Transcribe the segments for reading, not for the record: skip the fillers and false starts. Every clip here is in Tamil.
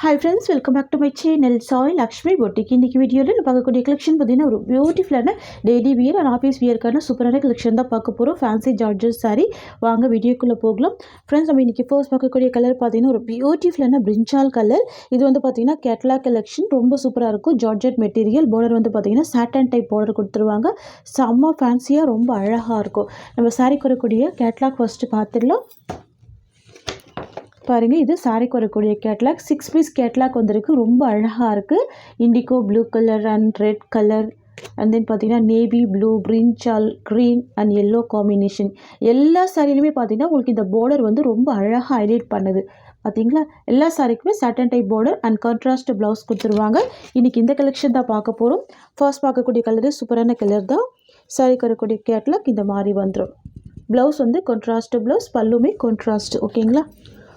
Hi friends, welcome back to my channel Soy Lakshmi Boutique. In this video, we will see a collection of beautiful daily wear and office wear super collection of fancy Georges saree. Vaanga video kulla poglam. Friends, we will first see color beautiful brinjal color. This is catalog collection. Romba super irukku Georgette material. Border வந்து satin type border கொடுத்துருவாங்க. செம்ம ஃபேன்சியா ரொம்ப அழகா இருக்கும். நம்ம saree வரக்கூடிய catalog first பார்த்துடலாம். பாருங்க இது சாரிக்கு வரக்கூடிய கேட்லாக் 6 பீஸ் கேட்லாக் வந்திருக்கு ரொம்ப அழகா இருக்கு indigo blue colour and red colour and then பாத்தீங்கன்னா நேவி ப்ளூ பிரிஞ்சால் கிரீன் அண்ட் yellow காம்பினேஷன் எல்லா சாரியிலுமே பாத்தீங்கன்னா உங்களுக்கு இந்த border வந்து ரொம்ப அழகா ஹைலைட் பண்ணுது பாத்தீங்களா எல்லா சாரிக்குமே satin type border and contrast blouse கொடுத்துருவாங்க இன்னைக்கு இந்த கலெக்ஷன் தான் பார்க்க போறோம் ஃபர்ஸ்ட் பார்க்கக்கூடிய கலர் சூப்பரான கலர் தான் சாரிக்கு வரக்கூடிய கேட்லாக் இந்த மாதிரி வந்துரும் ப்ளவுஸ் வந்து கான்ட்ராஸ்ட் ப்ளவுஸ் பல்லுமே கான்ட்ராஸ்ட் ஓகேங்களா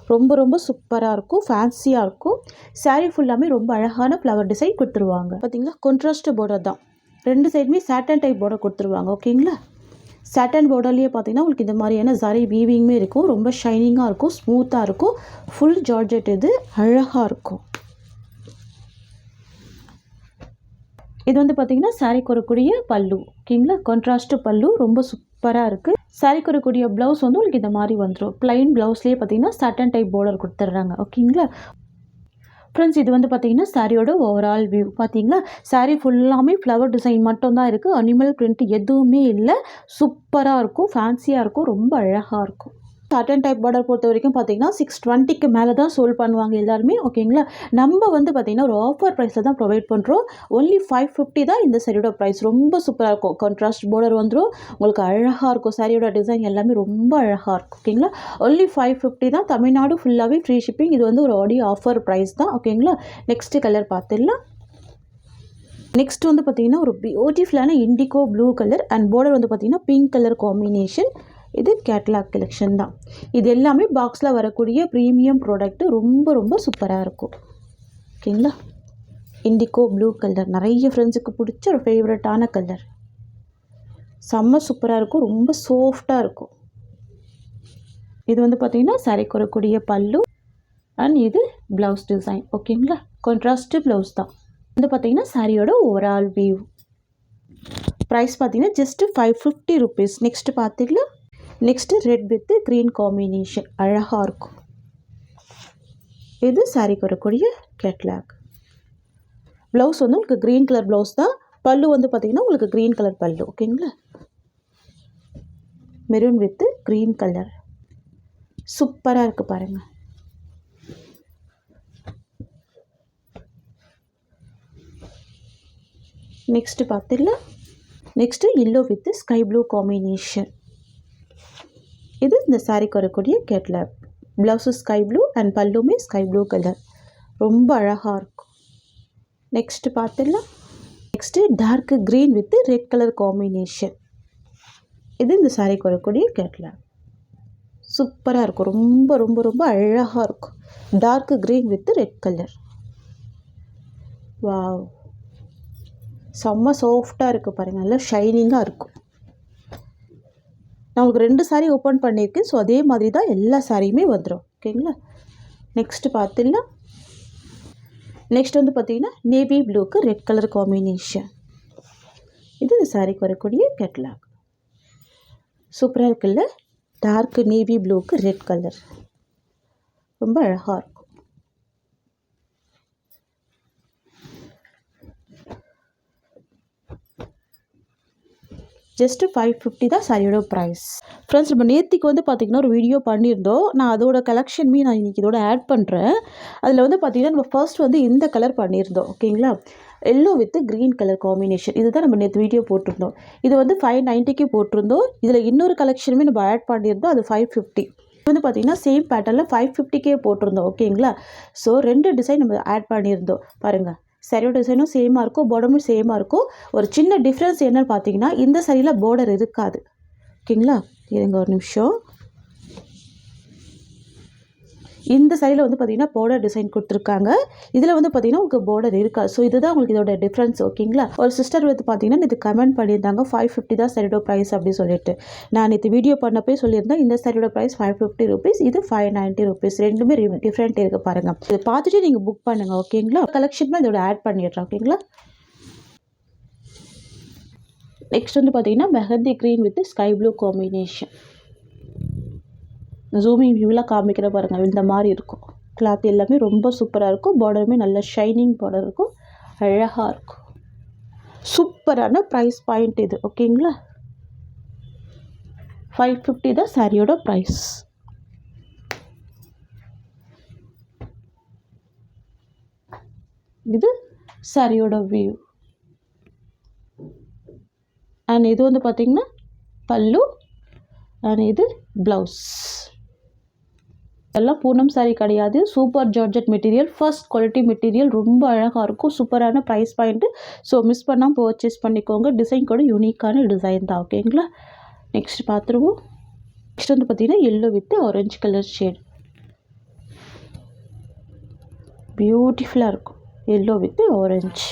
ரொம்ப ரொம்ப சூப்பரா இருக்கும் ஃபேன்சியா இருக்கும் saree ஃபுல்லாமே ரொம்ப அழகான ஃப்ளவர் டிசைன் கொடுத்துருவாங்க பாத்தீங்களா கான்ட்ராஸ்ட் border தான் ரெண்டு சைடுமே சாட்டன் டைப் border கொடுத்துருவாங்க ஓகேங்களா சாட்டன் borderலயே பாத்தீங்கன்னா உங்களுக்கு இந்த மாதிரியான zari weavingமே இருக்கும் ரொம்ப ஷைனிங்கா இருக்கும் ஸ்மூத்தா இருக்கும் full georgette இது அழகா இருக்கும் இது வந்து பாத்தீங்கன்னா saree வரக்கூடிய பல்லு ஓகேங்களா கான்ட்ராஸ்ட் பல்லு ரொம்ப சூப்பரா இருக்கு saree வரக்கூடிய ப்ளவுஸ் வந்து உங்களுக்கு இந்த மாதிரி வந்துரும் plain ப்ளவுஸ்லயே பாத்தீங்கன்னா satin type border கொடுத்துறாங்க ஓகேங்களா फ्रेंड्स இது வந்து பாத்தீங்கன்னா சாரியோட ஓவரால் வியூ பாத்தீங்களா saree ஃபுல்லாமே ஃப்ளவர் டிசைன் மட்டும் தான் இருக்கு அனிமல் பிரிண்ட் எதுவுமே இல்ல சூப்பரா இருக்கும் ஃபேன்சியா இருக்கும் ரொம்ப அழகா இருக்கும் satin type border பொறுத்த வரைக்கும் பாத்தீங்கன்னா 620 க்கு மேல தான் சோல்ட் பண்ணுவாங்க எல்லாரும் ஓகேங்களா நம்ம வந்து பாத்தீங்கன்னா ஒரு ஆஃபர் பிரைஸ்ல தான் ப்ரொவைட் பண்றோம் only 550 தான் இந்த சாரியோட பிரைஸ் ரொம்ப சூப்பரா இருக்கும் கான்ட்ராஸ்ட் border வந்துரும் உங்களுக்கு அழகா இருக்கும் சாரியோட டிசைன் எல்லாமே ரொம்ப அழகா இருக்கும் ஓகேங்களா only 550 தான் தமிழ்நாடு ஃபுல்லாவே ஃப்ரீ ஷிப்பிங் இது வந்து ஒரு ஆடி ஆஃபர் பிரைஸ் தான் ஓகேங்களா நெக்ஸ்ட் கலர் பார்த்துடலாம் நெக்ஸ்ட் வந்து பாத்தீங்கன்னா ஒரு பியூட்டிஃபுல்லான indigo blue colour and border வந்து பாத்தீங்கன்னா பிங்க் கலர் காம்பினேஷன் இது கேட்லாக் கலெக்ஷன் தான் இது எல்லாமே பாக்ஸ்ல வரக்கூடிய பிரீமியம் ப்ராடக்ட் ரொம்ப ரொம்ப சூப்பரா இருக்கும் ஓகேங்களா இண்டிகோ ப்ளூ கலர் நிறைய ஃப்ரெண்ட்ஸ்க்கு பிடிச்ச ஒரு ஃபேவரட்டான கலர் செம்ம சூப்பரா இருக்கும் ரொம்ப சாஃப்ட்டா இருக்கும் இது வந்து பாத்தீங்கன்னா சாரிக்கு வரக்கூடிய பல்லு அண்ட் இது ப்ளவுஸ் டிசைன் ஓகேங்களா கான்ட்ராஸ்ட் ப்ளவுஸ் தான் வந்து பாத்தீங்கன்னா சாரியோட ஓவரால் வியூ பிரைஸ் பாத்தீங்கன்னா ஜஸ்ட் 550 rupees நெக்ஸ்ட் பாத்தீங்களா next red with green combination அழகா இருக்கும் இது சாரிக்கு வரக்கூடிய கேட்லாக் ப்ளவுஸ் வந்து உங்களுக்கு green கலர் ப்ளவுஸ் தான் பல்லு வந்து பாத்தீங்கன்னா உங்களுக்கு green கலர் பல்லு ஓகேங்களா மெரூன் வித் green கலர் சூப்பரா இருக்கு பாருங்க நெக்ஸ்ட் பாத்தீங்களா next yellow with sky blue combination இது இந்த சாரிக்கு வரக்கூடிய catalogue blouse sky blue and பல்லுமே ஸ்கை ப்ளூ கலர் ரொம்ப அழகா இருக்கும் நெக்ஸ்ட் பார்த்துடலாம் next dark green with red colour combination இது இந்த சாரிக்கு வரக்கூடிய கேட்லாக் சூப்பரா இருக்கும் ரொம்ப ரொம்ப ரொம்ப அழகா இருக்கும் dark green with red colour wow செம்ம சாஃப்ட்டா இருக்கு பாருங்க நல்லா ஷைனிங்கா இருக்கும் நான் உங்களுக்கு ரெண்டு சாரி ஓபன் பண்ணிருக்கேன் சோ அதே மாதிரி தான் எல்லா சாரியுமே வந்துரும் ஓகேங்களா நெக்ஸ்ட் பாத்தீங்கன்னா நெக்ஸ்ட் வந்து பாத்தீங்கன்னா நேவி ப்ளூக்கு ரெட் கலர் காம்பினேஷன் இது இந்த சாரிக்கு வரக்கூடிய கேட்லாக் சூப்பரா இருக்குல்ல டார்க் நேவி ப்ளூக்கு ரெட் கலர் ரொம்ப அழகா இருக்கும் ஜஸ்ட் 550 தான் சாரியோட பிரைஸ் फ्रेंड्स நம்ம நேத்திக்கு வந்து பாத்தீங்கன்னா ஒரு வீடியோ பண்ணியிருந்தோம் நான் அதோட கலெக்ஷனுமே நான் இன்னைக்கு இதோட ஆட் பண்றேன் அதுல வந்து பாத்தீங்கன்னா நம்ம ஃபர்ஸ்ட் வந்து இந்த கலர் பண்ணியிருந்தோம் ஓகேங்களா yellow with green colour combination இதுதான் நம்ம நேத்து வீடியோ போட்டுருந்தோம் இது வந்து 590 க்கு போட்டுருந்தோம் இதுல இன்னொரு கலெக்ஷனுமே நம்ம ஆட் பண்ணியிருந்தோம் அது 550 வந்து பாத்தீங்கன்னா சேம் பேட்டர்ன்ல 550 க்கே போட்டுருந்தோம் ஓகேங்களா சோ ரெண்டு டிசைன் நம்ம ஆட் பண்ணியிருந்தோம் பாருங்க சாரியோட டிசைனும் சேமா இருக்கும் பார்டரும் சேமா இருக்கும் ஒரு சின்ன டிஃபரன்ஸ் என்னன்னு பாத்தீங்கன்னா இந்த சாரியில border இருக்காது ஓகேங்களா இருங்க ஒரு நிமிஷம் இந்த சைடில் வந்து பார்த்திங்கன்னா பார்டர் டிசைன் கொடுத்துருக்காங்க. இதில் வந்து பார்த்திங்கன்னா உங்களுக்கு பார்டர் இருக்கா. ஸோ இதுதான் உங்களுக்கு இதோட டிஃப்ரென்ஸ். ஓகேங்களா. ஒரு சிஸ்டர் வந்து பார்த்திங்கன்னா இது கமெண்ட் பண்ணியிருந்தாங்க 550 தான் சாரியோட ப்ரைஸ் அப்படி சொல்லிட்டு. நான் இது வீடியோ பண்ணப்போ சொல்லியிருந்தேன் இந்த சாரியோட ப்ரைஸ் 550 ருபீஸ், இது 590 ருபீஸ். ரெண்டுமே டிஃப்ரெண்ட் இருக்குது பாருங்கள். இதை பார்த்துட்டு நீங்கள் புக் பண்ணுங்கள். ஓகேங்களா. கலெக்ஷன் இதோட ஆட் பண்ணிடுறேன். ஓகேங்களா. நெக்ஸ்ட் வந்து பார்த்திங்கன்னா mehndi green with sky blue combination. Zooming வியூவில் காமிக்கிற பாருங்கள். இந்த மாதிரி இருக்கும். கிளாத் எல்லாமே ரொம்ப சூப்பராக இருக்கும். பார்டருமே நல்ல ஷைனிங் பார்டர் இருக்கும். அழகாக இருக்கும். சூப்பரான ப்ரைஸ் பாயிண்ட் இது. ஓகேங்களா. 550 தான் சாரியோட ப்ரைஸ். இது சாரியோட வியூ. அண்ட் இது வந்து பார்த்திங்கன்னா பல்லு அண்ட் இது ப்ளவுஸ். எல்லாம் பூனம் சாரீ கிடையாது. Super georgette material, first quality material. ரொம்ப அழகாக இருக்கும். சூப்பரான ப்ரைஸ் பாயிண்ட்டு. ஸோ மிஸ் பண்ணாமல் பர்ச்சேஸ் பண்ணிக்கோங்க. டிசைன் கூட யூனிக்கான டிசைன் தான். ஓகேங்களா. நெக்ஸ்ட் பார்த்துருவோம். நெக்ஸ்ட் வந்து பார்த்திங்கன்னா yellow with orange colour shade. பியூட்டிஃபுல்லாக இருக்கும். எல்லோ வித் ஆரஞ்சு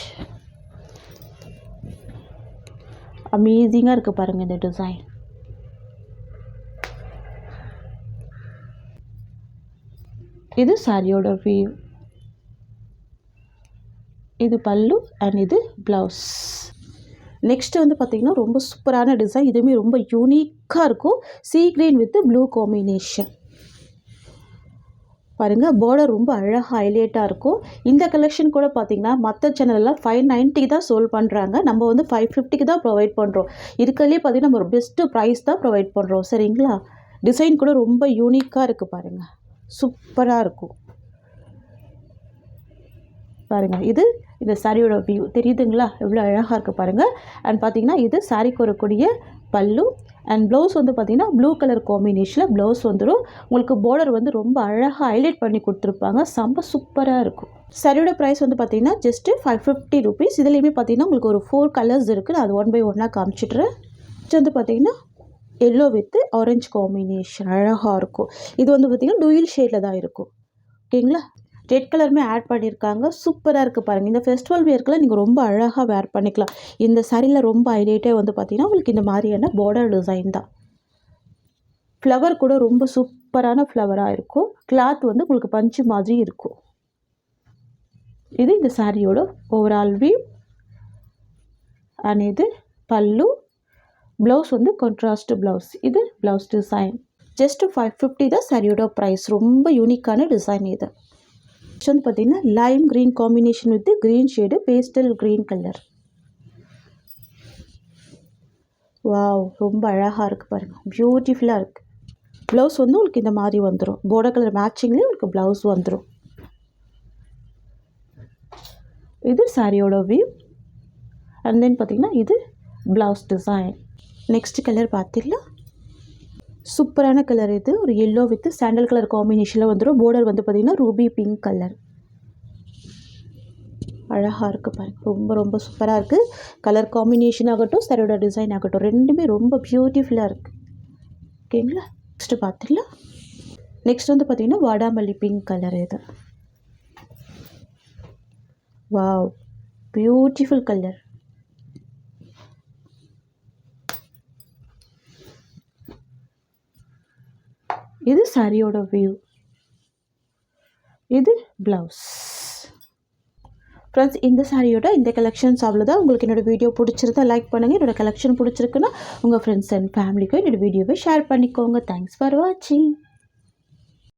அமேசிங்காக இருக்குது பாருங்கள் இந்த டிசைன். இது சாரியோட வியூ. இது பல்லு அண்ட் இது ப்ளவுஸ். நெக்ஸ்ட் வந்து பார்த்திங்கன்னா ரொம்ப சூப்பரான டிசைன். இதுவுமே ரொம்ப யூனிக்காக இருக்கும். Sea green with blue combination பாருங்கள். பார்டர் ரொம்ப அழகாக ஹைலைட்டாக இருக்கும். இந்த கலெக்ஷன் கூட பார்த்திங்கன்னா மற்ற சேனலில் 590 தான் சோல் பண்ணுறாங்க. நம்ம வந்து 550 தான் ப்ரொவைட் பண்ணுறோம். இருக்கிறதுலே பார்த்திங்கன்னா நம்ம ஒரு பெஸ்ட்டு ப்ரைஸ் தான் ப்ரொவைட் பண்ணுறோம். சரிங்களா. டிசைன் கூட ரொம்ப யூனிக்காக இருக்குது பாருங்கள். சூப்பராக இருக்கும் பாருங்கள். இது இந்த சாரியோட வியூ தெரியுதுங்களா. எவ்வளோ அழகாக இருக்குது பாருங்கள். அண்ட் பார்த்திங்கன்னா இது சாரிக்கு வரக்கூடிய பல்லு அண்ட் ப்ளவுஸ் வந்து பார்த்திங்கன்னா ப்ளூ கலர் காம்பினேஷனில் ப்ளவுஸ் வந்துடும். உங்களுக்கு பார்டர் வந்து ரொம்ப அழகாக ஹைலைட் பண்ணி கொடுத்துருப்பாங்க. செம்ம சூப்பராக இருக்கும். சாரியோட ப்ரைஸ் வந்து பார்த்திங்கன்னா ஜஸ்ட்டு 550 ருபீஸ். இதுலேயுமே பார்த்திங்கன்னா உங்களுக்கு ஒரு 4 கலர்ஸ் இருக்குது. நான் அது 1 by 1 காமிச்சிட்றேன். இது வந்து பார்த்திங்கன்னா எல்லோ வித் ஆரஞ்சு காம்பினேஷன் அழகாக இருக்கும். இது வந்து பார்த்திங்கன்னா டூயல் ஷேடில் தான் இருக்கும். ஓகேங்களா. ரெட் கலருமே ஆட் பண்ணியிருக்காங்க. சூப்பராக இருக்குது பாருங்கள். இந்த ஃபெஸ்டிவல் வேர்க்கெலாம் நீங்கள் ரொம்ப அழகாக வேர் பண்ணிக்கலாம். இந்த சாரியில் ரொம்ப ஹைலைட்டே வந்து பார்த்திங்கன்னா உங்களுக்கு இந்த மாதிரியான பார்டர் டிசைன் தான். ஃப்ளவர் கூட ரொம்ப சூப்பரான ஃப்ளவராக இருக்கும். கிளாத் வந்து உங்களுக்கு பஞ்சு மாதிரி இருக்கும். இது இந்த சாரியோட ஓவரால் வியூ. அண்ட் இது பல்லு. ப்ளவுஸ் வந்து கான்ட்ராஸ்ட் ப்ளவுஸ். இது ப்ளவுஸ் டிசைன். ஜஸ்ட் 550 தான் சாரியோட ப்ரைஸ். ரொம்ப யூனிக்கான டிசைன் இது. வந்து பார்த்திங்கன்னா Lime green combination with green shade pastel green colour. Wow ரொம்ப அழகாக இருக்குது பாருங்கள். பியூட்டிஃபுல்லாக இருக்குது. ப்ளவுஸ் வந்து உங்களுக்கு இந்த மாதிரி வந்துடும். பார்டர் கலர் மேட்சிங்லேயே உங்களுக்கு ப்ளவுஸ் வந்துடும். இது சாரியோட வியூ. அண்ட் தென் பார்த்திங்கன்னா இது ப்ளவுஸ் டிசைன். நெக்ஸ்ட் கலர் பார்த்திடலாம். சூப்பரான கலர் இது. ஒரு எல்லோ வித் சாண்டல் கலர் காம்பினேஷனில் வந்துடும். பார்டர் வந்து பார்த்திங்கன்னா ரூபி பிங்க் கலர். அழகாக இருக்குது பாருங்கள். ரொம்ப ரொம்ப சூப்பராக இருக்குது. கலர் காம்பினேஷன் ஆகட்டும் சாரியோட டிசைன் ஆகட்டும் ரெண்டுமே ரொம்ப பியூட்டிஃபுல்லாக இருக்குது. ஓகேங்களா. நெக்ஸ்ட்டு பார்த்துடலாம். நெக்ஸ்ட் வந்து பார்த்திங்கன்னா வாடாமல்லி பிங்க் கலர் இது. Wow beautiful colour. இது சாரியோட வியூ. இது ப்ளவுஸ். ஃப்ரெண்ட்ஸ் இந்த சாரியோட இந்த கலெக்ஷன்ஸ் அவ்வளோதான். உங்களுக்கு என்னோடய வீடியோ பிடிச்சிருந்தா லைக் பண்ணுங்கள். என்னோடய கலெக்ஷன் பிடிச்சிருக்குன்னா உங்கள் ஃப்ரெண்ட்ஸ் அண்ட் ஃபேமிலிக்கும் என்னோடய வீடியோவை ஷேர் பண்ணிக்கோங்க. தேங்க்ஸ் ஃபார் வாட்சிங்.